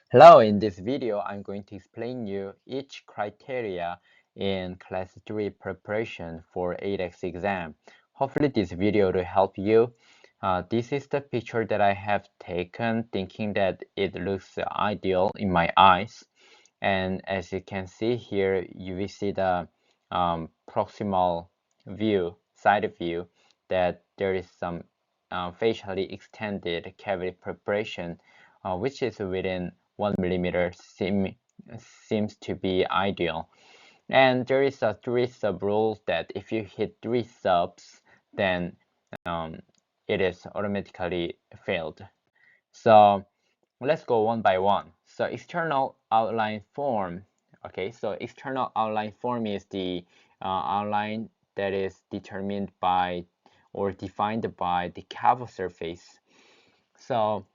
Hello, in this video, I'm going to explain you each criteria in Class 3 preparation for ADEX exam. Hopefully this video will help you. This is the picture that I have taken thinking that it looks ideal in my eyes. And as you can see here, you will see the proximal view, side view, that there is some facially extended cavity preparation, which is within 1 millimeter seems to be ideal. And there is a 3 sub rules that if you hit 3 subs, then it is automatically failed. So let's go one by one. So external outline form. Okay, so external outline form is the outline that is determined by or defined by the cavity surface. So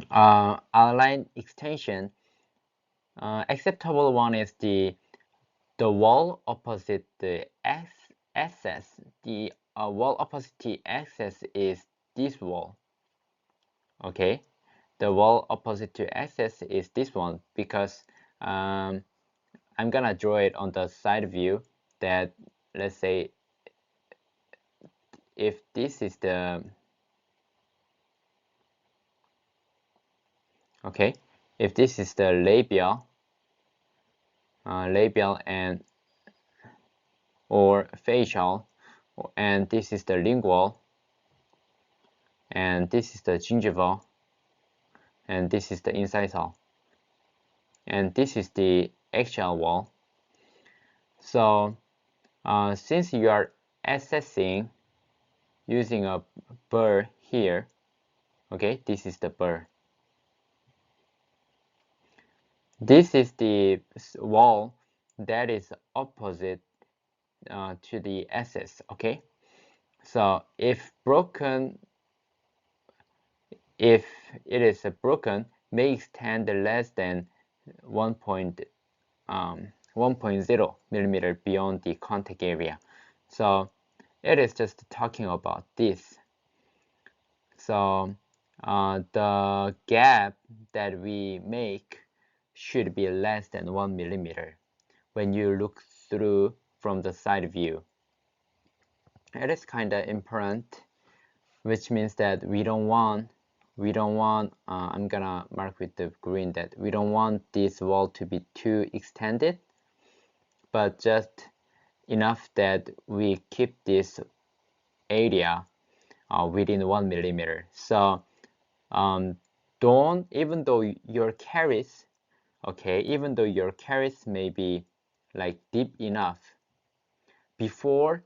outline extension, acceptable one is the wall opposite the axis. The wall opposite the axis is this wall. Okay, the wall opposite to axis is this one because I'm gonna draw it on the side view that, let's say, if this is the okay, if this is the labial and or facial, and this is the lingual, and this is the gingival, and this is the incisal, and this is the axial wall. So since you are assessing using a burr here, okay, this is the burr. This is the wall that is opposite to the axis, okay? So if it is broken, may extend less than 1.0 millimeter beyond the contact area. So it is just talking about this. So the gap that we make should be less than 1 millimeter when you look through from the side view. It is kind of important, which means that we don't want I'm gonna mark with the green that we don't want this wall to be too extended, but just enough that we keep this area within 1 millimeter. So don't, even though your caries, okay, even though your caries may be like deep enough, before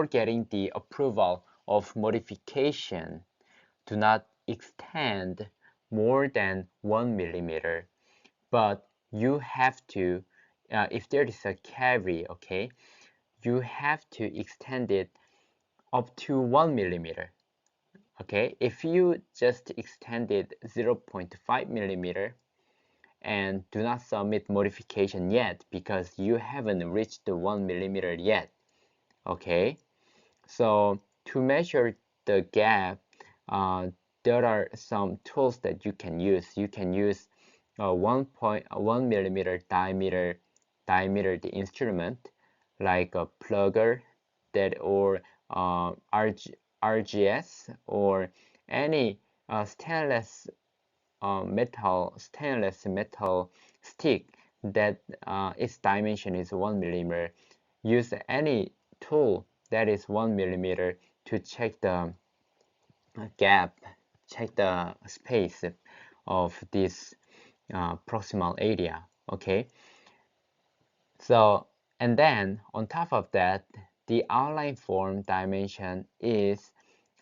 getting the approval of modification, do not extend more than 1 millimeter. But you have to, if there is a cavity, okay, you have to extend it up to 1 millimeter. Okay, if you just extended 0.5 millimeter and do not submit modification yet because you haven't reached the 1 millimeter yet. Okay, so to measure the gap, there are some tools that you can use. You can use a 1.1 millimeter diameter the instrument, like a plugger that, or RGS, or any stainless metal stick that its dimension is 1 millimeter. Use any tool that is 1 millimeter to check the gap, check the space of this proximal area. Okay, so, and then on top of that, the outline form dimension is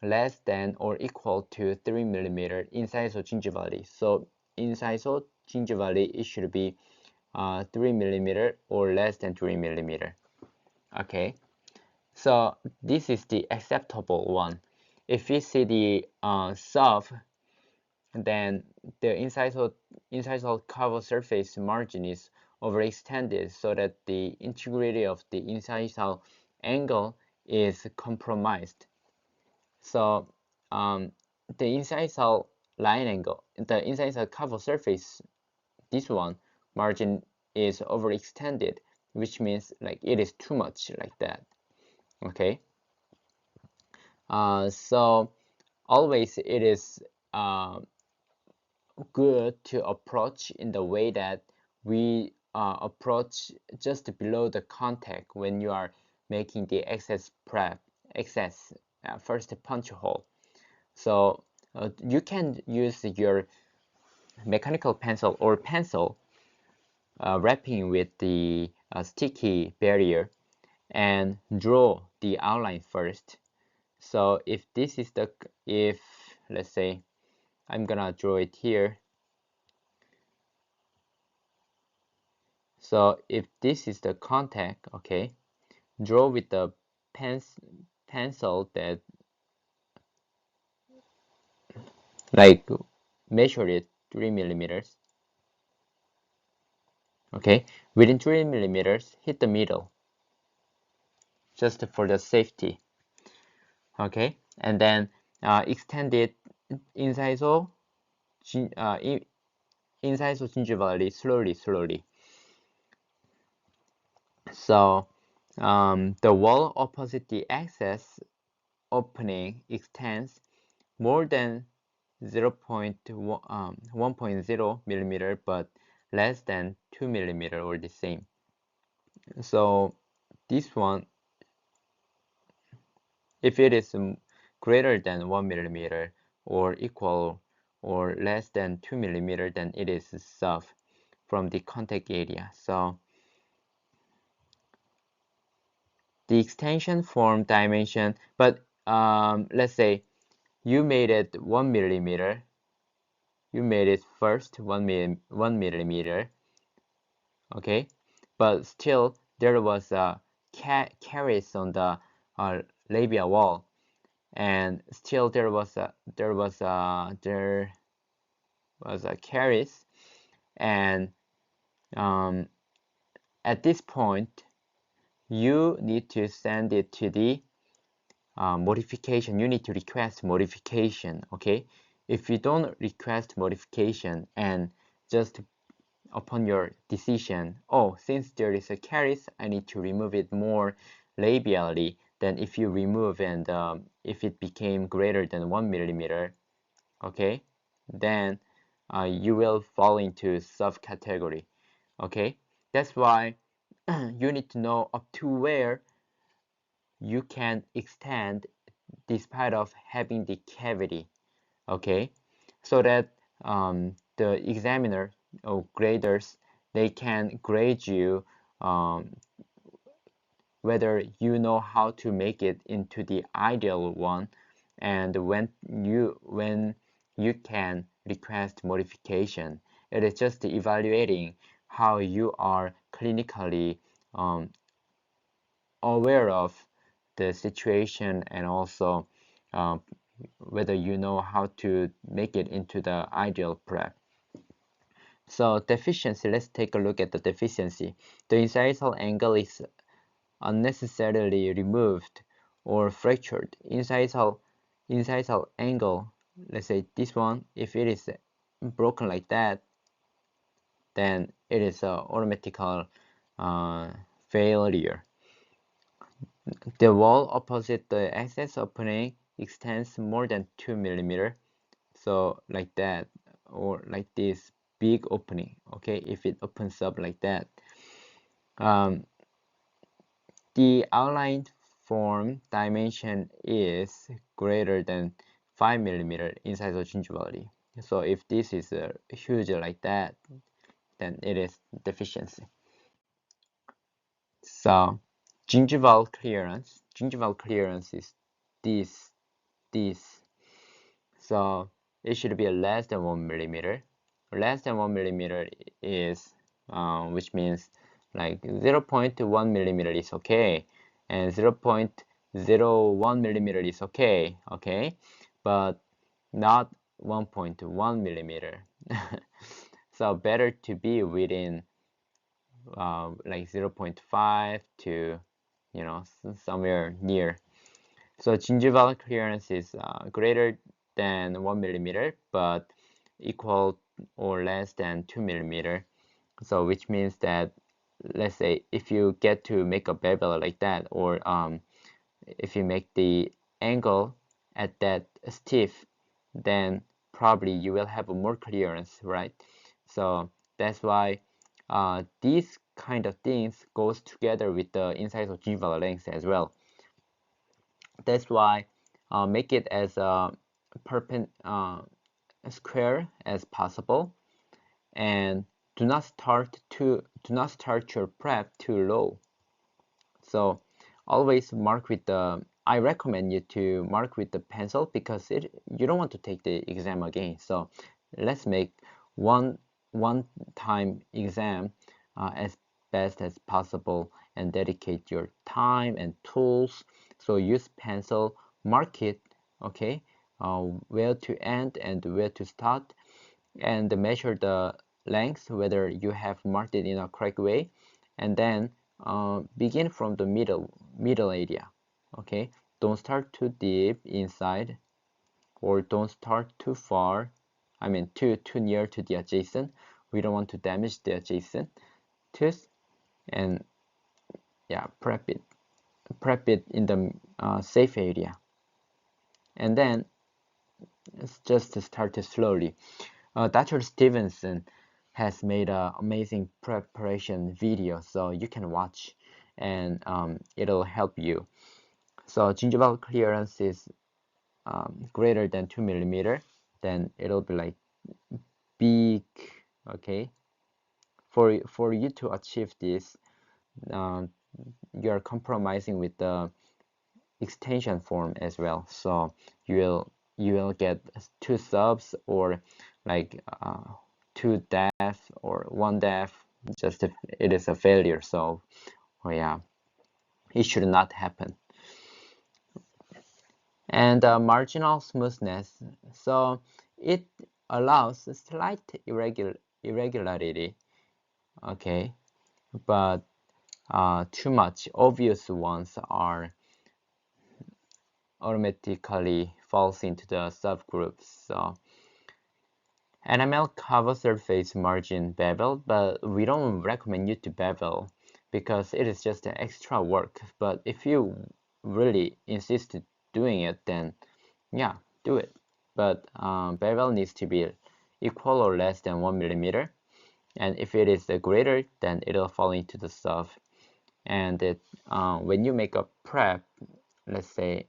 less than or equal to 3 millimeter incisogingivally. So incisogingivally, it should be 3 millimeter or less than 3 millimeter. Okay, so this is the acceptable one. If we see the sub, then the incisal cover surface margin is overextended so that the integrity of the incisal angle is compromised. So the incisal line angle, the inside cover surface, this one margin is overextended, which means like it is too much like that. Okay. So always it is good to approach in the way that we approach just below the contact when you are making the excess prep, excess first punch hole. So you can use your mechanical pencil or pencil wrapping with the sticky barrier and draw the outline first. So if this is the, if let's say I'm gonna draw it here. So if this is the contact, okay, draw with the pencil that like measure it 3 millimeters. Okay, within 3 millimeters, hit the middle just for the safety. Okay, and then extend it incisal, incisal gingivally slowly. So the wall opposite the access opening extends more than 1.0 millimeter, but less than 2 millimeter or the same. So this one, if it is greater than 1 millimeter or equal or less than 2 millimeter, then it is soft from the contact area. So the extension form dimension, but let's say you made it 1 millimeter. You made it first 1 millimeter, okay, but still there was a caries on the labia wall, and still there was a caries, and at this point you need to send it to the modification. You need to request modification. Okay, if you don't request modification and just upon your decision, oh, since there is a caries, I need to remove it more labially, then if you remove and if it became greater than 1 millimeter, okay, then you will fall into subcategory. Okay, that's why you need to know up to where you can extend despite of having the cavity. Okay, so that the examiner or graders, they can grade you whether you know how to make it into the ideal one, and when you can request modification. It is just evaluating how you are clinically aware of the situation, and also whether you know how to make it into the ideal prep. So deficiency, let's take a look at the deficiency. The incisional angle is unnecessarily removed or fractured. Incisional angle, let's say this one, if it is broken like that, then it is a automatical failure. The wall opposite the access opening extends more than 2 millimeter, so like that, or like this big opening. Okay, if it opens up like that, the outline form dimension is greater than 5 millimeter inside the gingivality. So if this is huge like that, then it is deficiency. So gingival clearance is this. So it should be less than 1 millimeter. Less than 1 millimeter is, which means like 0.1 millimeter is okay, and 0.01 millimeter is okay, but not 1.1 millimeter. So better to be within like 0.5 to, somewhere near. So gingival clearance is greater than 1 millimeter, but equal or less than 2 millimeter. So which means that, let's say if you get to make a bevel like that, or if you make the angle at that stiff, then probably you will have more clearance, right? So that's why these kind of things goes together with the incisogingival length as well. That's why make it as square as possible, and do not start your prep too low. So always mark with the, I recommend you to mark with the pencil, because you don't want to take the exam again. So let's make one time exam as best as possible, and dedicate your time and tools. So use pencil, mark it, okay, where to end and where to start, and measure the length, whether you have marked it in a correct way, and then begin from the middle area. Okay, don't start too deep inside, or don't start too far, I mean too near to the adjacent. We don't want to damage the adjacent tooth. And yeah, prep it in the safe area, and then it's just to start it slowly. Dr. Stevenson has made an amazing preparation video, so you can watch, and it'll help you. So gingival clearance is greater than 2 millimeter, then it'll be like big. Okay, for you to achieve this, you are compromising with the extension form as well. So you will get 2 subs, or like 2 depth or 1 depth. Just if it is a failure. So yeah, it should not happen. And marginal smoothness, so it allows a slight irregularity, okay, but too much obvious ones are automatically falls into the subgroups. So enamel cover surface margin bevel, but we don't recommend you to bevel because it is just an extra work. But if you really insist doing it, then yeah, do it. But bevel needs to be equal or less than 1 millimeter, and if it is greater, then it'll fall into the sub. And when you make a prep, let's say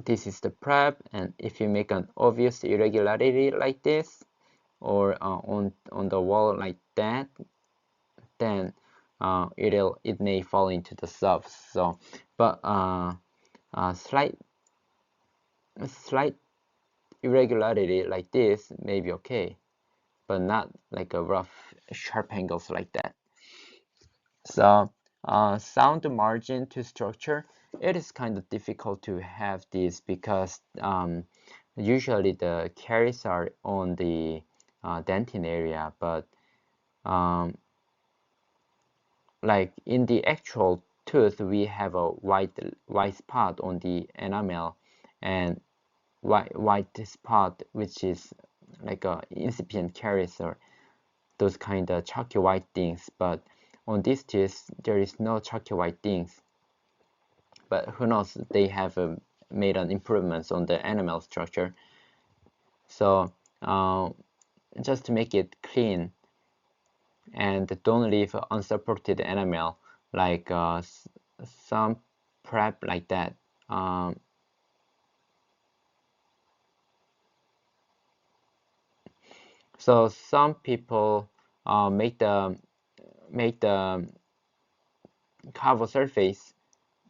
this is the prep, and if you make an obvious irregularity like this, or on the wall like that, then it may fall into the subs. So but slight irregularity like this may be okay, but not like a rough sharp angles like that. So sound margin to structure, it is kind of difficult to have this, because usually the caries are on the dentin area, but like in the actual tooth, we have a white spot on the enamel, and white spot which is like a incipient caries, or those kind of chalky white things. But on this tooth there is no chalky white things, but who knows, they have made an improvements on the enamel structure. So just to make it clean, and don't leave unsupported enamel, like some prep like that. So some people make the cover surface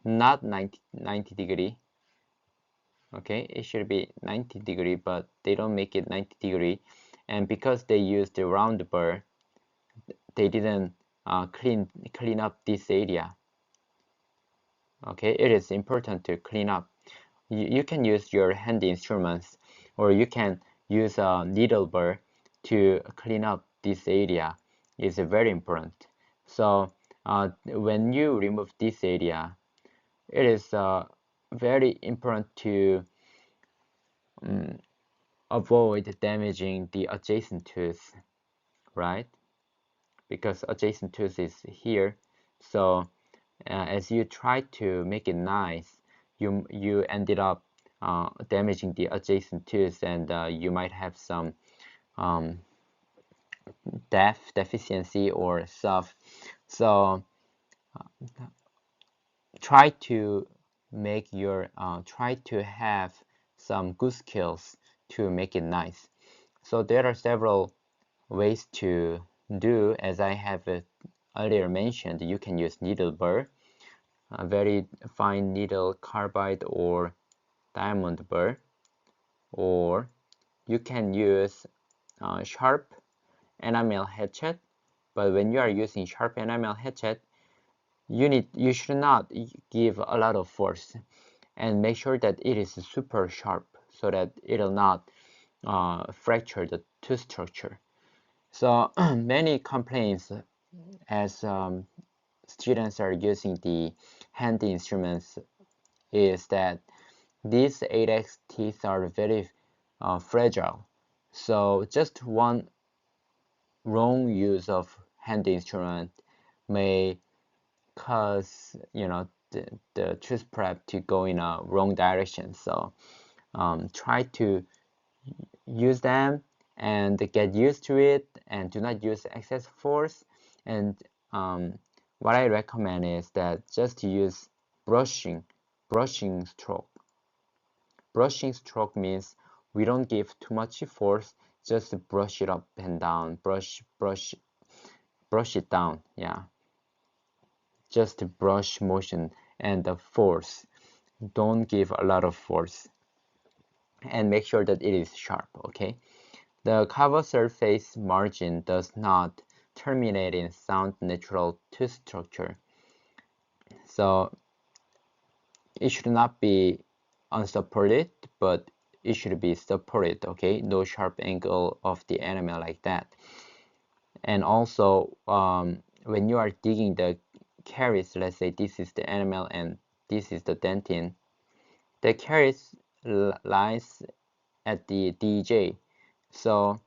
not 90 degree. Okay, it should be 90 degree, but they don't make it 90 degree, and because they used the round burr, they didn't clean up this area. Okay, it is important to clean up. You can use your handy instruments, or you can use a needle burr to clean up this area. It's very important. So when you remove this area, it is very important to avoid damaging the adjacent tooth, right? Because adjacent tooth is here. So as you try to make it nice, you ended up damaging the adjacent tooth, and you might have some um, deficiency or stuff. So try to make your try to have some good skills to make it nice. So there are several ways to do, as I have earlier mentioned. You can use needle burr, a very fine needle carbide or diamond burr, or you can use sharp enamel hatchet. But when you are using sharp enamel hatchet, you should not give a lot of force, and make sure that it is super sharp so that it'll not fracture the tooth structure. So many complaints as students are using the hand instruments is that these ADEX teeth are very fragile. So just one wrong use of hand instrument may cause the tooth prep to go in a wrong direction. So try to use them and get used to it, and do not use excess force. And what I recommend is that just use brushing stroke. Brushing stroke means we don't give too much force, just brush it up and down, brush it down. Yeah, just brush motion and the force. Don't give a lot of force, and make sure that it is sharp. Okay. The cover surface margin does not terminate in sound natural tooth structure. So it should not be unsupported, but it should be supported. Okay, no sharp angle of the enamel like that. And also when you are digging the caries, let's say this is the enamel and this is the dentin, the caries lies at the DJ. So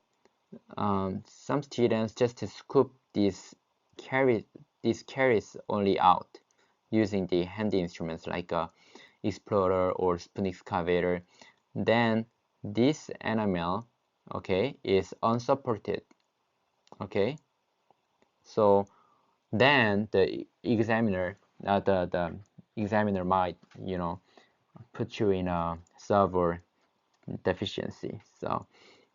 some students just scoop these caries only out using the hand instruments like a explorer or spoon excavator. Then this enamel, okay, is unsupported. Okay, so then the examiner might put you in a server deficiency. So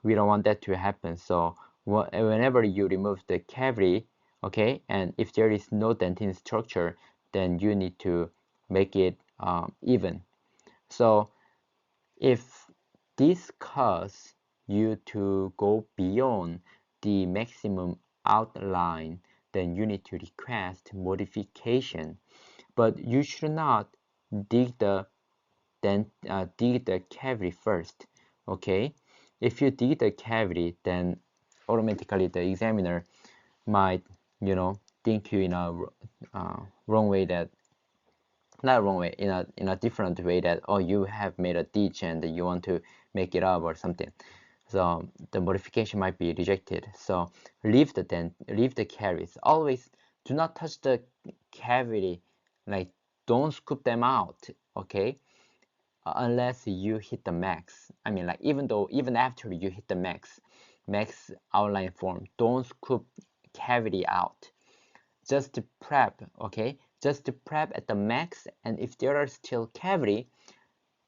we don't want that to happen. So whenever you remove the cavity, okay, and if there is no dentin structure, then you need to make it even. So if this causes you to go beyond the maximum outline, then you need to request modification. But you should not dig the cavity first. Okay, if you dig the cavity, then automatically the examiner might think you in a wrong way, that not wrong way, in a different way, that oh, you have made a ditch and you want to make it up or something. So the modification might be rejected. So leave the caries. Always do not touch the cavity, like don't scoop them out. Okay, unless you hit the max. I mean, like even after you hit the max outline form, don't scoop cavity out. Just prep, okay? Just prep at the max, and if there are still cavity,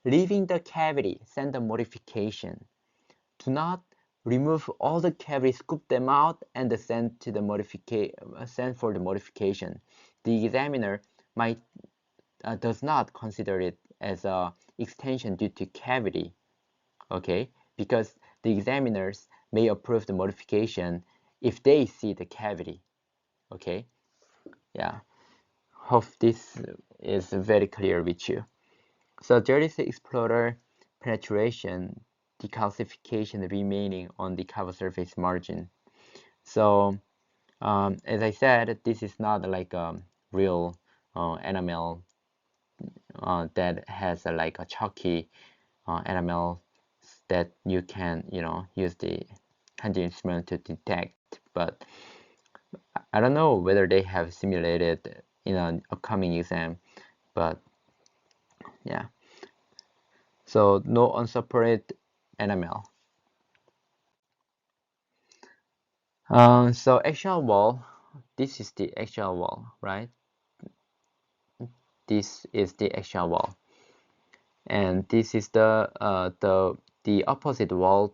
leaving the cavity, send the modification. Do not remove all the cavity, scoop them out, and send for the modification. The examiner might does not consider it as a extension due to cavity, okay? Because the examiners may approve the modification if they see the cavity, okay? Yeah, hope this is very clear with you. So there is the explorer penetration, decalcification remaining on the cover surface margin. So as I said, this is not like a real enamel that has like a chalky enamel that you can, use the handy instrument to detect, but I don't know whether they have simulated in an upcoming exam, but yeah. So no unsupported enamel. So axial wall, this is the axial wall, right? This is the axial wall, and this is the opposite wall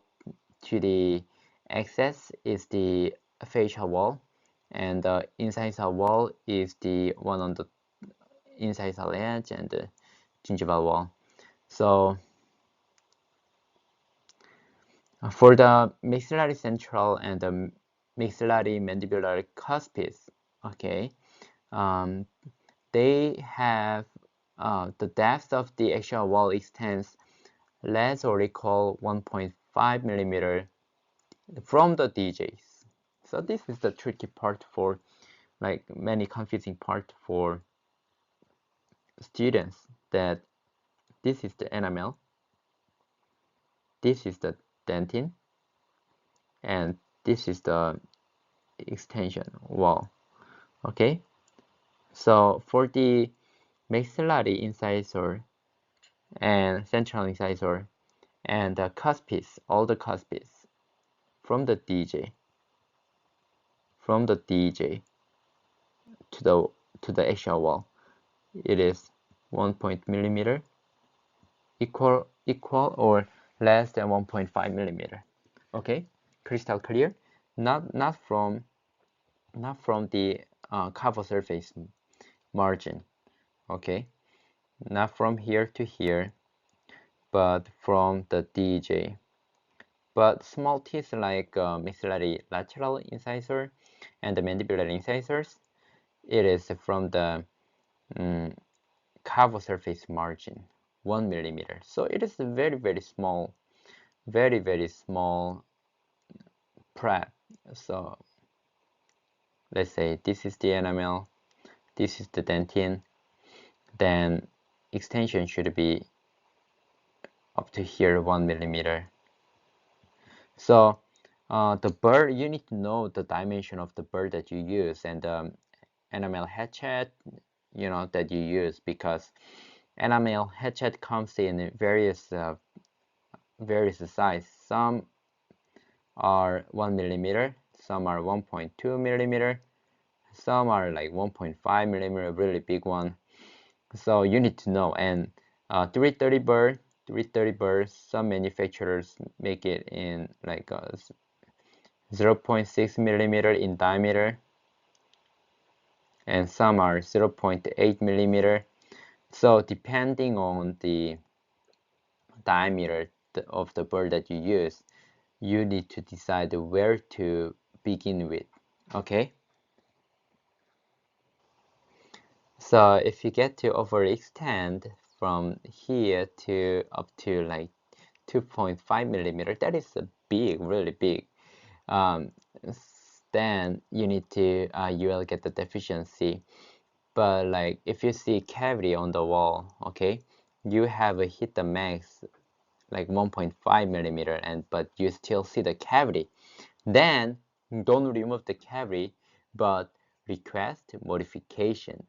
to the axis is the facial wall, and the incisal wall is the one on the incisal edge and the gingival wall. So for the maxillary central and the maxillary mandibular cuspids, okay, they have the depth of the axial wall extends less or equal 1.5 millimeter from the DJs. So this is the tricky part for, like, many confusing part for students, that this is the enamel, this is the dentin, and this is the extension wall. Okay, so for the maxillary incisor and central incisor and the cuspids, all the cuspids from the DJ to the axial wall, it is 1 millimeter, equal or less than 1.5 millimeter. Okay, crystal clear. Not from the cover surface margin. Okay, not from here to here, but from the DJ. But small teeth like maxillary lateral incisor and the mandibular incisors, it is from the cover surface margin, 1 millimeter. So it is a very small, very small prep. So let's say this is the enamel, this is the dentin, then extension should be up to here, 1 millimeter. So the burr, you need to know the dimension of the burr that you use and the enamel hatchet, that you use, because enamel hatchet comes in various size. Some are 1 millimeter, some are 1.2 millimeter, some are like 1.5 millimeter, really big one. So you need to know. And 330 burr, some manufacturers make it in like 0.6 millimeter in diameter, and some are 0.8 millimeter. So depending on the diameter of the burr that you use, you need to decide where to begin with. Okay, so if you get to overextend from here to up to like 2.5 millimeter, that is a big, really big, then you need to you will get the deficiency. But like if you see cavity on the wall, okay, you have hit the max like 1.5 millimeter, but you still see the cavity, then don't remove the cavity, but request modification.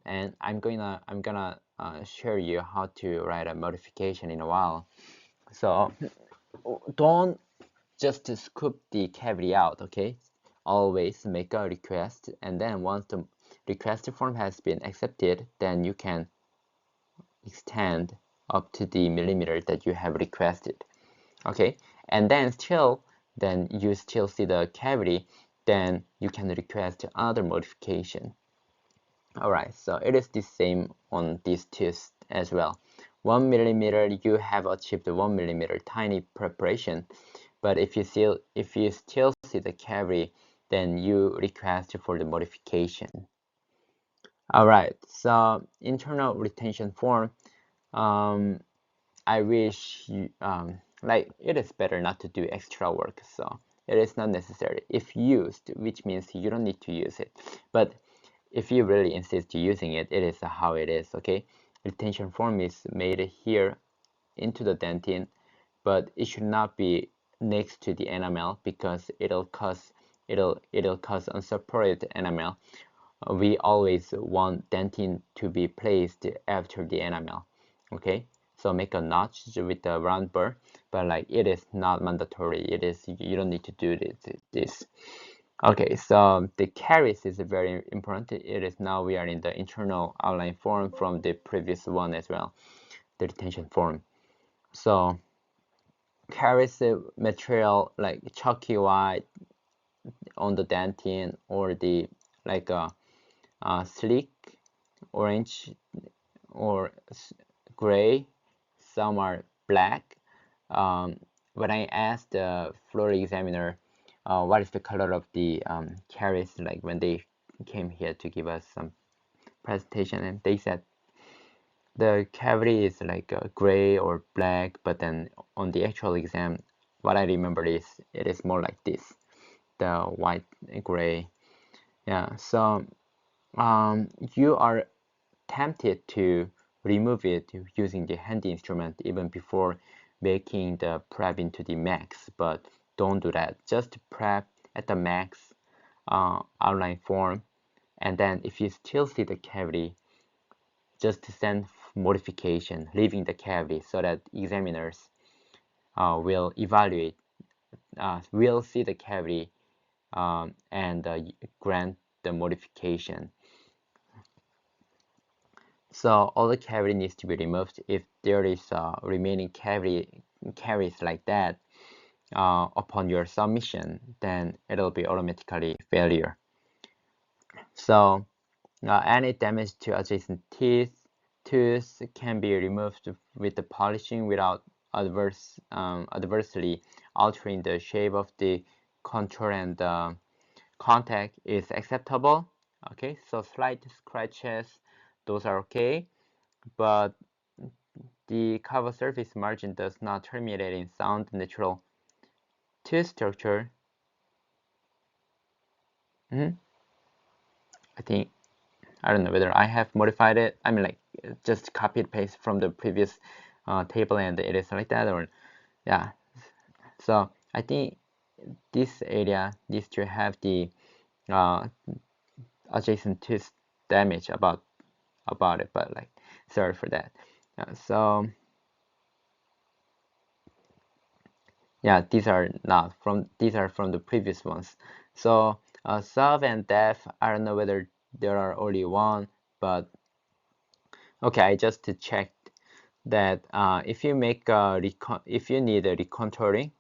And I'm gonna show you how to write a modification in a while. So don't just scoop the cavity out, okay? Always make a request, and then once the request form has been accepted, then you can extend up to the millimeter that you have requested. Okay, and then you still see the cavity, then you can request other modification. Alright, so it is the same on these teeth as well. 1 millimeter, you have achieved 1 millimeter tiny preparation, but if you still see the cavity, then you request for the modification. Alright, so internal retention form, I wish you, like, it is better not to do extra work, so it is not necessary if used, which means you don't need to use it. But if you really insist using it, it is how it is, okay? Retention form is made here into the dentin, but it should not be next to the enamel because it'll cause unsupported enamel. We always want dentin to be placed after the enamel. Okay, so make a notch with the round burr, but like it is not mandatory. It is, you don't need to do this. Okay, so the caries is very important. It is, now we are in the internal outline form from the previous one as well, the retention form. So caries material like chalky white on the dentin, or the like a sleek orange or gray. Some are black. When I asked the floor examiner what is the color of the caries, like when they came here to give us some presentation, and they said the cavity is like gray or black, but then on the actual exam, what I remember is it is more like this, the white gray. Yeah, so you are tempted to remove it using the handy instrument even before making the prep into the max, but don't do that. Just prep at the max outline form, and then if you still see the cavity, just send modification, leaving the cavity, so that examiners will evaluate, will see the cavity and grant the modification. So all the cavity needs to be removed. If there is remaining caries like that upon your submission, then it'll be automatically failure. So any damage to adjacent tooth can be removed with the polishing without adversely altering the shape of the contour, and contact is acceptable. Okay, so slight scratches, those are okay, but the cover surface margin does not terminate in sound natural tooth structure. I think, I don't know whether I have modified it. I mean, like, just copy and paste from the previous table and it is like that, or yeah. So I think this area needs to have the adjacent tooth damage about it, but like, sorry for that. So yeah, these are from the previous ones. So sub and def, I don't know whether there are only one, but okay, I just checked that if you make if you need a recontouring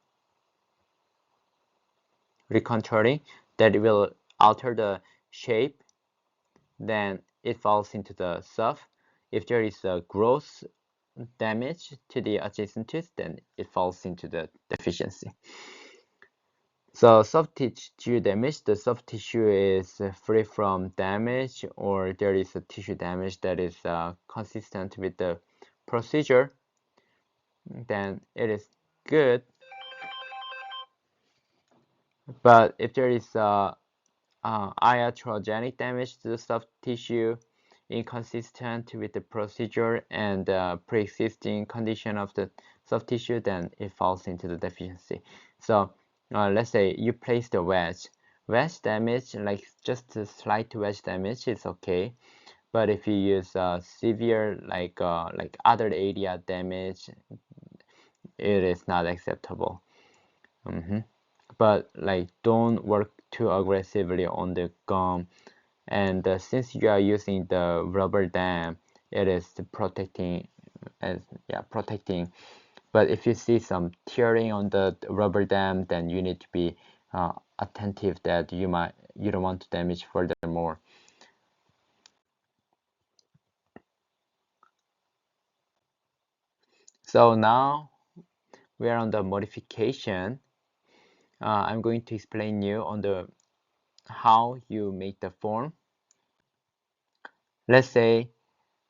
that will alter the shape, then it falls into the sub. If there is a gross damage to the adjacent tooth, then it falls into the deficiency. So soft tissue damage, the soft tissue is free from damage, or there is a tissue damage that is consistent with the procedure, then it is good. But if there is iatrogenic damage to the soft tissue, inconsistent with the procedure and pre-existing condition of the soft tissue, then it falls into the deficiency. So let's say you place the wedge damage, like just a slight wedge damage is okay, but if you use severe like other area damage, it is not acceptable. But like, don't work too aggressively on the gum, and since you are using the rubber dam, it is protecting, protecting. But if you see some tearing on the rubber dam, then you need to be attentive that you don't want to damage furthermore. So now we are on the modification. I'm going to explain you on the how you make the form. Let's say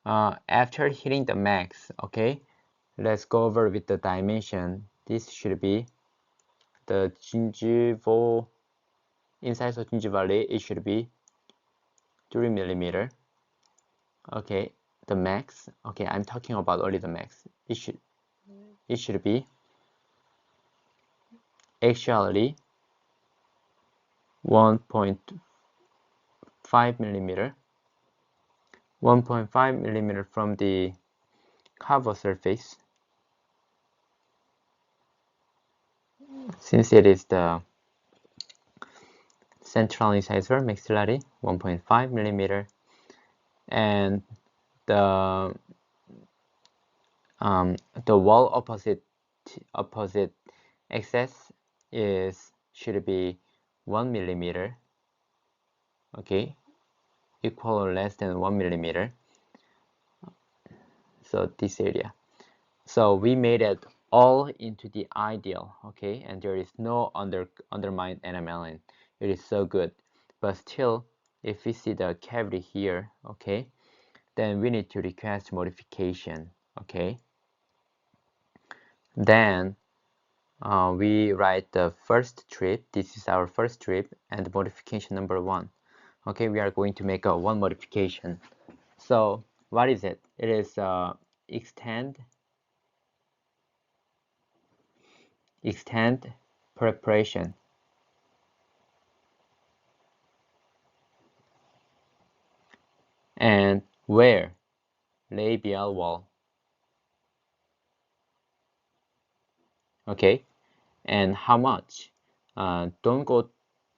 after hitting the max, okay, let's go over with the dimension. This should be the gingival, inside of gingivally, it should be 3 millimeter. Okay, the max. Okay, I'm talking about only the max. It should be axially 1.5 millimeter, 1.5 millimeter from the cover surface, since it is the central incisor maxillary, 1.5 millimeter, and the wall opposite axis should be 1 millimeter, okay, equal or less than 1 millimeter. So this area. So we made it all into the ideal, okay, and there is no undermined enamel, and it is so good. But still, if we see the cavity here, okay, then we need to request modification, okay. Then we write the first strip. This is our first strip, and modification number 1. Okay, we are going to make a 1 modification. So what is it? It is extend preparation. And where? Labial wall. Okay, and how much? Don't go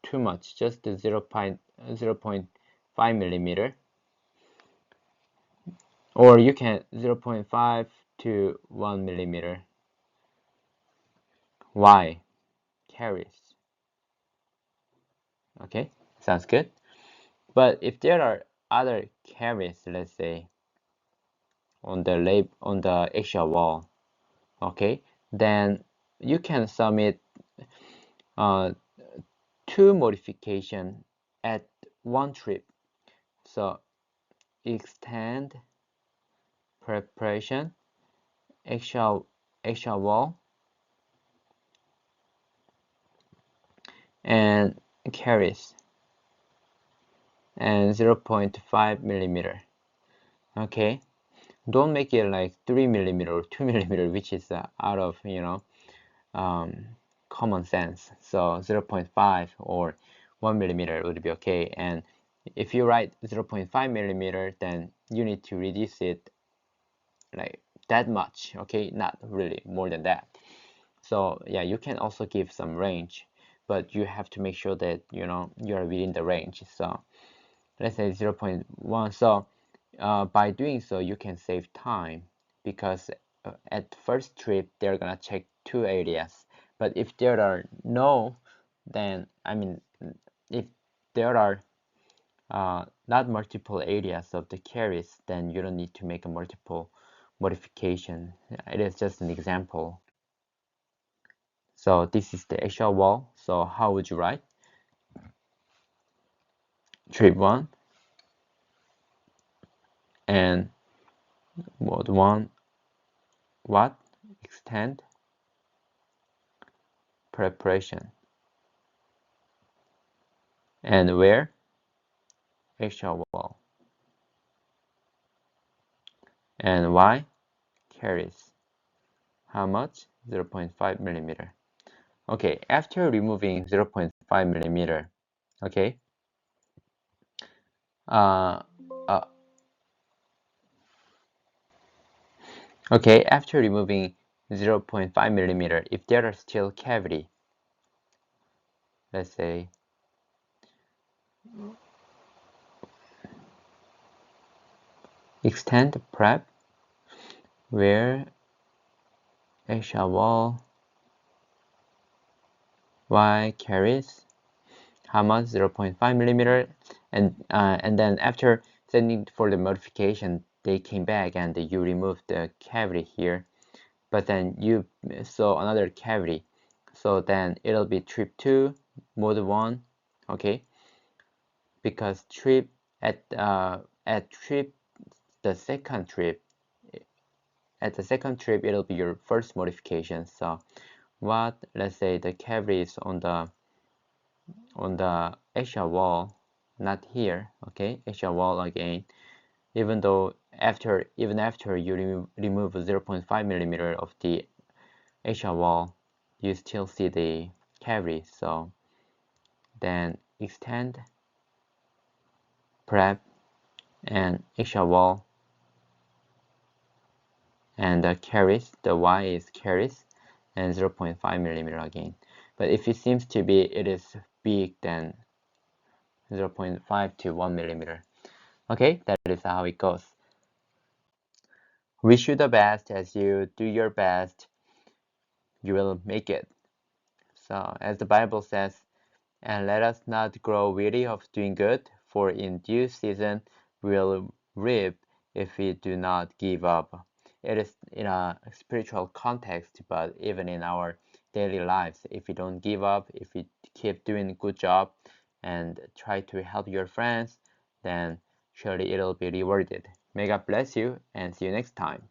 too much, just 0.5 millimeter, or you can 0.5 to 1 millimeter. Why? Caries. Okay, sounds good. But if there are other caries, let's say on the axial wall, okay, then you can submit 2 modification at 1 trip. So extend preparation, axial wall, and caries, and 0.5 millimeter. Okay, don't make it like 3 millimeter or 2 millimeter, which is out of common sense. So 0.5 or 1 millimeter would be okay. And if you write 0.5 millimeter, then you need to reduce it like that much, okay, not really more than that. So yeah, you can also give some range, but you have to make sure that you are within the range. So let's say 0.1. So by doing so, you can save time, because at first trip they're gonna check 2 areas. But if there are no, then if there are not multiple areas of the caries, then you don't need to make a multiple modification. It is just an example. So this is the axial wall. So how would you write? Trip 1 and mode 1, what? Extend preparation. And where? Axial wall. And why? Caries. How much? 0.5 millimeter. Okay, after removing 0.5 millimeter, okay, okay, after removing 0.5 millimeter, if there are still cavity, let's say extend prep, where axial wall, y caries, how much? 0.5 millimeter, and then after sending for the modification, they came back and you removed the cavity here, but then you saw another cavity, so then it'll be trip 2, mode 1, okay, because trip at trip the second trip at the second trip it'll be your first modification. So what, let's say the cavity is on the axial wall, not here, okay, axial wall again, even after you remove 0.5 millimeter of the axial wall, you still see the caries. So then extend, prep, and axial wall, and the caries, the Y is caries, and 0.5 millimeter again. But if it seems to be it is big, then 0.5 to 1 millimeter. Okay, that is how it goes. Wish you the best. As you do your best, you will make it. So as the Bible says, and let us not grow weary of doing good, for in due season we will reap if we do not give up. It is in a spiritual context, but even in our daily lives, if we don't give up, if we keep doing a good job and try to help your friends, then surely it'll be rewarded. May God bless you and see you next time.